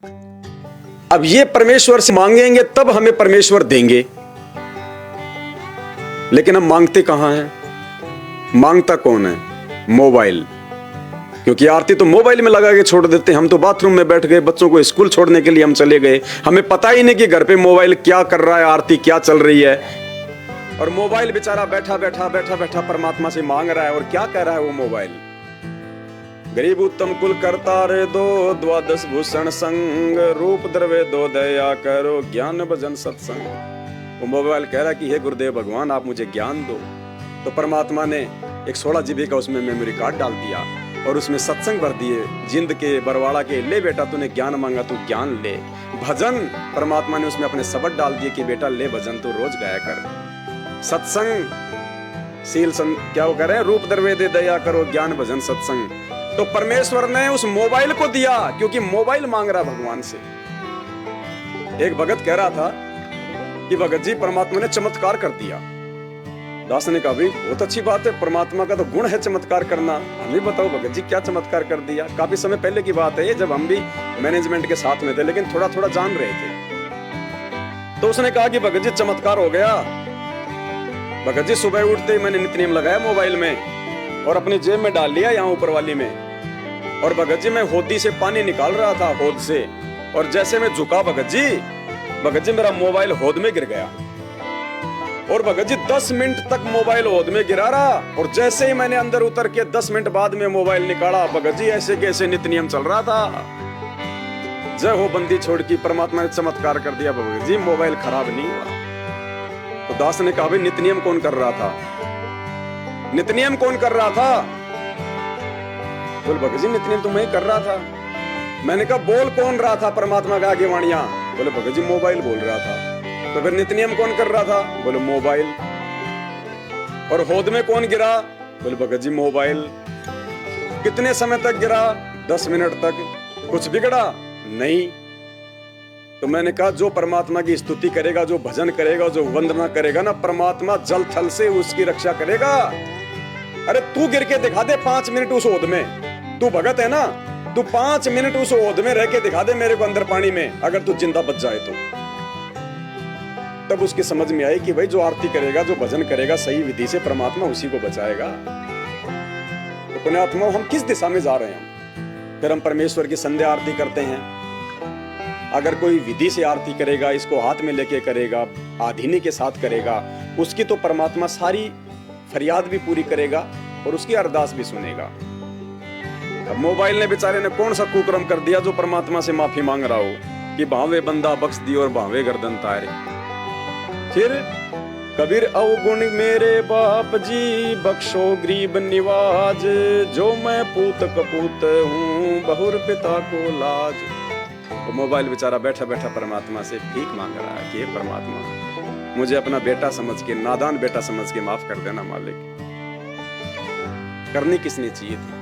अब ये परमेश्वर से मांगेंगे तब हमें परमेश्वर देंगे, लेकिन हम मांगते कहां हैं? मांगता कौन है? मोबाइल। क्योंकि आरती तो मोबाइल में लगा के छोड़ देते हैं। हम तो बाथरूम में बैठ गए, बच्चों को स्कूल छोड़ने के लिए हम चले गए, हमें पता ही नहीं कि घर पे मोबाइल क्या कर रहा है, आरती क्या चल रही है। और मोबाइल बेचारा बैठा बैठा परमात्मा से मांग रहा है। और क्या कह रहा है वो मोबाइल? गरीब उत्तम कुल करता रे दो, द्वादश भूषण संग, रूप द्रव्य दो, दया करो, ज्ञान भजन सत्संग। वो मोबाइल कह रहा है कि हे गुरुदेव भगवान, आप मुझे ज्ञान दो। तो परमात्मा ने एक 16 जीबी का उसमें मेमोरी कार्ड डाल दिया और उसमें सत्संग भर दिए, जिंद के बरवाड़ा के। ले बेटा, तूने ज्ञान मांगा, तू ज्ञान ले। भजन परमात्मा ने उसमें अपने शब्द डाल दिए कि बेटा ले भजन, तू रोज गाया कर। सत्संग शील क्या वो कह रहे हैं? रूप द्रव्य दे, दया करो, ज्ञान भजन सत्संग। तो परमेश्वर ने उस मोबाइल को दिया, क्योंकि मोबाइल मांग रहा भगवान से। एक भगत कह रहा था कि भगत जी, परमात्मा ने चमत्कार कर दिया। दास ने कहा, भाई बहुत अच्छी बात है, परमात्मा का तो गुण है चमत्कार करना। हमें बताओ भगत जी, क्या चमत्कार कर दिया? काफी समय पहले की बात है ये, जब हम भी मैनेजमेंट के साथ में थे, लेकिन थोड़ा थोड़ा जान रहे थे। तो उसने कहा कि भगत जी चमत्कार हो गया। भगत जी सुबह उठते ही मैंने नित्य नियम लगाया मोबाइल में और अपनी जेब में डाल लिया, यहाँ ऊपर वाली में। और भगत जी मैं होदी से पानी निकाल रहा था, होद से, और जैसे मैं झुका भगत जी मेरा मोबाइल होद में गिर गया। और भगत जी 10 मिनट तक मोबाइल होद में गिरा रहा। और जैसे ही मैंने अंदर उतर के 10 मिनट बाद में मोबाइल निकाला, भगत जी ऐसे कैसे नित्य नियम चल रहा था। जय हो बंदी छोड़ की, परमात्मा ने चमत्कार कर दिया भगत जी, मोबाइल खराब नहीं हुआ। तो दास ने कहा, भाई नित्य नियम कौन कर रहा था? नित्य नियम कौन कर रहा था? बोल भगत जी नित्य नियम तो मैं ही कर रहा था। मैंने कहा बोल कौन रहा था परमात्मा का आगे वाणियां? बोले भगत जी मोबाइल बोल रहा था। तो फिर नित्य नियम कौन कर रहा था? बोले मोबाइल। और होद में कौन गिरा? बोले भगत जी मोबाइल। कितने समय तक गिरा? 10 मिनट तक। कुछ बिगड़ा नहीं। तो मैंने कहा जो परमात्मा की स्तुति करेगा, जो भजन करेगा, जो वंदना करेगा ना, परमात्मा जल थल से उसकी रक्षा करेगा। अरे तू गिर के दिखा दे 5 मिनट उस ओद में। तू भगत है ना, तू 5 मिनट उस ओद में रह के दिखा दे मेरे को अंदर पानी में, अगर तू जिंदा बच जाए तो। तब उसकी समझ में आई कि भाई जो आरती करेगा, जो भजन करेगा सही विधि से, परमात्मा उसी को बचाएगा। तो पुण्यात्मा, हम किस दिशा में जा रहे हैं? फिर हम परमेश्वर की संध्या आरती करते हैं। अगर कोई विधि से आरती करेगा, इसको हाथ में लेके करेगा, आधीनी के साथ करेगा, उसकी तो परमात्मा सारी फरियाद भी पूरी करेगा और उसकी अरदास भी सुनेगा। अब मोबाइल ने बेचारे ने कौन सा कुकर्म कर दिया जो परमात्मा से माफी मांग रहा हो कि भावे बंदा बख्श दियो और भावे गर्दन तारे। फिर कबीर अवगुण मेरे बाप जी, बख्शो गरीब निवाज, जो मैं पूत कपूत हूँ, बहुर पिता को लाज। तो मोबाइल बेचारा बैठा बैठा परमात्मा से भीख मांग रहा है कि परमात्मा, मुझे अपना बेटा समझ के, नादान बेटा समझ के माफ कर देना मालिक। करनी किसने चाहिए थी?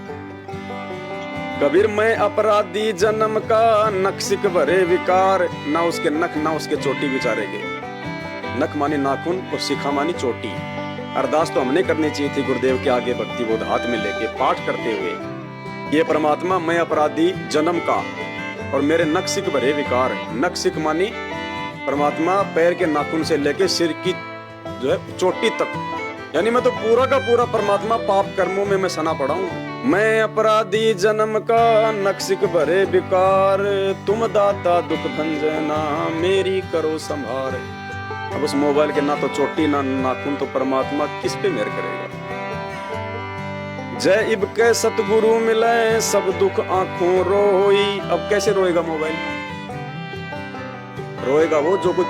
कबीर मैं अपराधी जन्म का, नक्सिक भरे विकार, ना उसके नख ना उसके चोटी बेचारे के। नख मानी नाखून और शिखा मानी चोटी। अरदास तो हमने करनी चाहिए थी गुरुदेव के आगे, भक्ति बोध हाथ में लेके पाठ करते हुए, ये परमात्मा मैं अपराधी जन्म का और मेरे नक्सिक भरे विकार। नक्सिक मानी परमात्मा पैर के नाखून से लेके सिर की जो है चोटी तक, यानी मैं तो पूरा का पूरा परमात्मा पाप कर्मों में मैं सना पड़ा हूं। मैं अपराधी जन्म का, नक्सिक भरे विकार, तुम दाता दुख भंजना, मेरी करो संभार। अब उस मोबाइल के ना तो चोटी ना नाखून, तो परमात्मा किस पे मेहर करेगा? जय इब के सतगुरु मिले, सब दुख आंखों रोई। अब कैसे रोएगा मोबाइल? रोएगा वो जो कुछ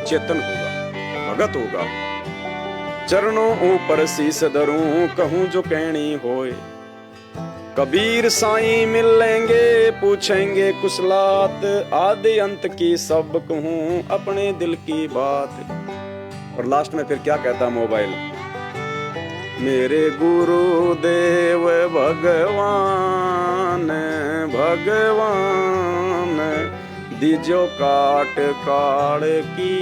चेतन होगा, भगत होगा। चरणों ऊपर शीस धरूं, कहूं जो कहनी होए। कबीर साईं मिल लेंगे, पूछेंगे कुशलात, आदि अंत की सब कहूं, अपने दिल की बात। और लास्ट में फिर क्या कहता मोबाइल? मेरे गुरुदेव भगवान, भगवान, दीजो काट काट की।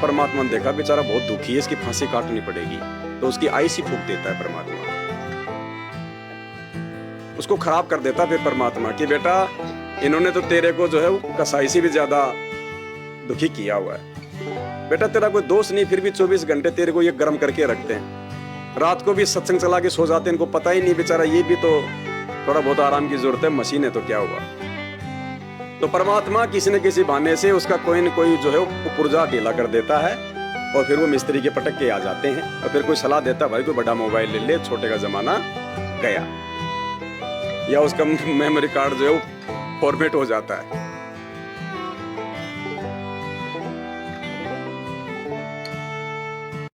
परमात्मा ने देखा बेचारा बहुत दुखी है, इसकी फांसी काटनी पड़ेगी, तो उसकी आईसी फूंक देता है परमात्मा, उसको खराब कर देता फिर परमात्मा कि बेटा इन्होंने तो तेरे को जो है वो कसाई से भी ज्यादा दुखी किया हुआ है। बेटा तेरा कोई दोस्त नहीं, फिर भी 24 घंटे तेरे को ये गर्म करके रखते हैं। रात को भी सत्संग चला के सो जाते हैं, इनको पता ही नहीं बेचारा ये भी तो थोड़ा बहुत आराम की जरूरत है, मशीन है तो क्या हुआ। तो परमात्मा किसी न किसी बहाने से उसका कोई न कोई जो है वो पुर्जा ढीला कर देता है और फिर वो मिस्त्री के पटक के आ जाते हैं और फिर कोई सलाह देता है भाई कोई बड़ा मोबाइल ले ले, छोटे का जमाना गया, या उसका मेमोरी कार्ड जो है वो फॉर्मेट हो जाता है।